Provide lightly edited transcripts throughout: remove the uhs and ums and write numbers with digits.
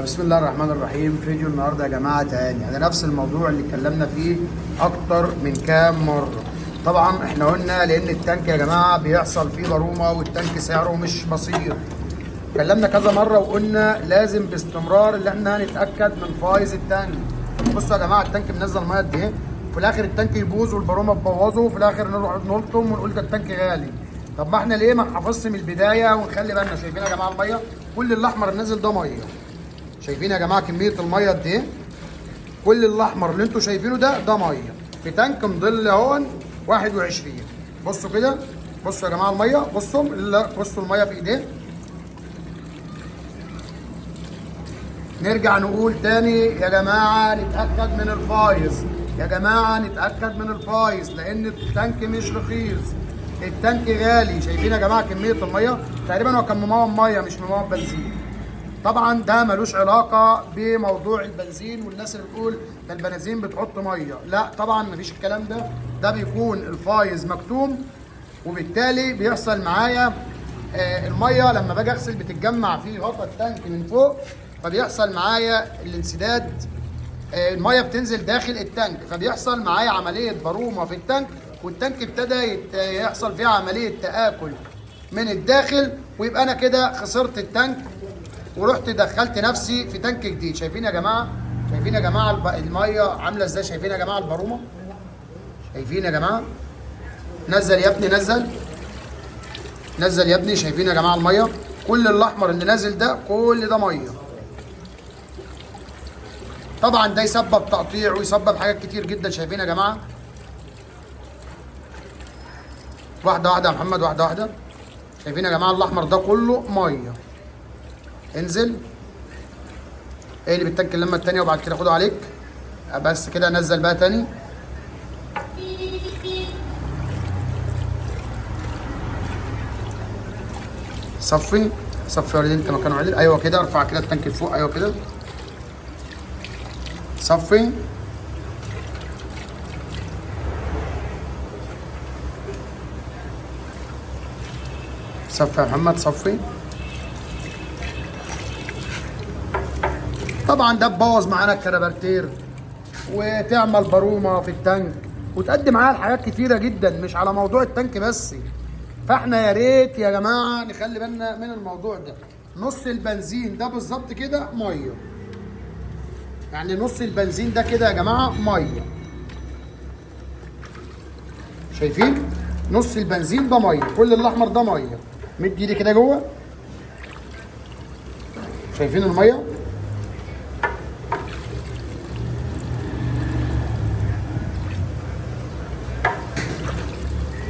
بسم الله الرحمن الرحيم. فيديو النهارده يا جماعه تاني على نفس الموضوع اللي اتكلمنا فيه اكتر من كام مره. طبعا احنا قلنا لان التانك يا جماعه بيحصل فيه ضرومه والتانك سعره مش بسيط. اتكلمنا كذا مره وقلنا لازم باستمرار ان احنا نتاكد من فايز التانك. بصوا يا جماعه التانك منزل ميه قد ايه، وفي الاخر التانك يبوظ والبرومه تبوظه وفي الاخر نروح نلطم ونقول ده التانك غالي. طب ما احنا ليه ما نحافظش من البدايه ونخلي بالنا؟ شايفين يا جماعه الميه، كل الاحمر النازل ده ميه. شايفين يا جماعه كميه الميه قد ايه؟ كل الاحمر اللي انتوا شايفينه ده ميه في تانك مضل اهون 21. بصوا كده، بصوا يا جماعه الميه، بصوا الميه في ايديه. نرجع نقول تاني يا جماعه نتاكد من الفايز، يا جماعه نتاكد من الفايز لان التانك مش رخيص، التانك غالي. شايفين يا جماعه كميه الميه؟ تقريبا هو كان ممون ميه مش ممون بنزين. طبعا ده ملوش علاقه بموضوع البنزين والناس اللي بتقول ده البنزين بتحط ميه، لا طبعا مفيش الكلام ده. ده بيكون الفايز مكتوم وبالتالي بيحصل معايا الميه لما باجي اغسل بتتجمع في غطا التانك من فوق، فبيحصل معايا الانسداد. الميه بتنزل داخل التانك فبيحصل معايا عمليه برومه في التانك، والتانك ابتدى يحصل فيه عمليه تآكل من الداخل، ويبقى انا كده خسرت التانك ورحت دخلت نفسي في تانك جديد. شايفين يا جماعه؟ شايفين يا جماعه الميه عامله ازاي؟ شايفين يا جماعه البرومه؟ شايفين يا جماعه؟ نزل يا ابني، نزل يا ابني. شايفين يا جماعه الميه؟ كل الاحمر اللي نازل ده كل ده ميه. طبعا ده يسبب تقطيع ويسبب حاجات كتير جدا. شايفين يا جماعه؟ واحده واحده يا محمد، واحده واحده. شايفين يا جماعه الاحمر ده كله ميه. انزل اقلب التانك اللمه التانيه وبعد كده خده عليك. بس كده نزل بقى تاني. صفي صفي يا وليد انت مكانه عدل. ايوه كده، ارفع كده التانك لفوق. ايوه كده صفي. صفي يا محمد، صفي. طبعا ده تبوظ معانا الكربرتير وتعمل برومه في التانك وتقدم معاها لحاجات كتيره جدا، مش على موضوع التانك بس. فاحنا يا ريت يا جماعه نخلي بالنا من الموضوع ده. نص البنزين ده بالظبط كده ميه، يعني نص البنزين ده كده يا جماعه ميه. شايفين؟ نص البنزين ده ميه، كل الاحمر ده ميه. مد ايدي كده جوه. شايفين الميه؟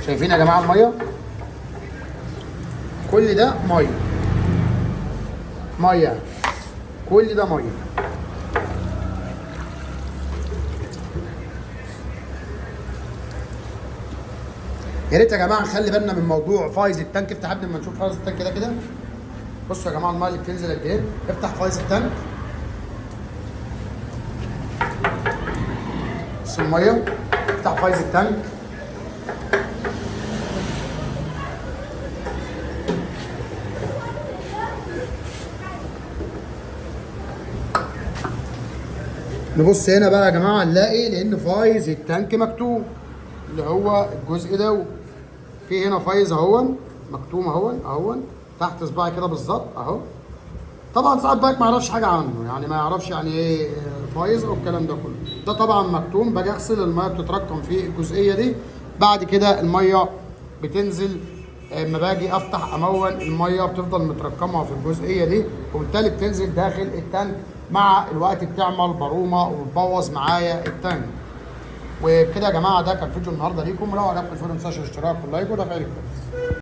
شايفين يا جماعه الميه؟ كل ده ميه، كل ده ميه. يا ريت يا جماعه نخلي بالنا من موضوع فايز التانك. افتح قبل ما نشوف فايز التانك ده كده. بصوا يا جماعه الميه اللي بتنزل قد ايه. افتح فايز التانك. بص الميه. افتح فايز التانك. نبص هنا بقى يا جماعه نلاقي لان فايز التانك مكتوب اللي هو الجزء ده. في هنا فايز اهون مكتوم اهون تحت صباعي كده بالظبط اهو. طبعا ساعات باك ما يعرفش حاجه عنه، يعني ما يعرفش يعني ايه فايز او الكلام ده كله. ده طبعا مكتوم. باجي اغسل الميه بتتركم في الجزئيه دي، بعد كده الميه بتنزل. اما باجي افتح امون الميه بتفضل متركمه في الجزئيه دي وبالتالي بتنزل داخل التانك. مع الوقت بتعمل برومه وبتبوظ معايا التانك. وبكده يا جماعه ده كان فيديو النهارده ليكم. ولو عجبكم الفيديو ما تنساش الاشتراك واللايك وتفعيل الجرس.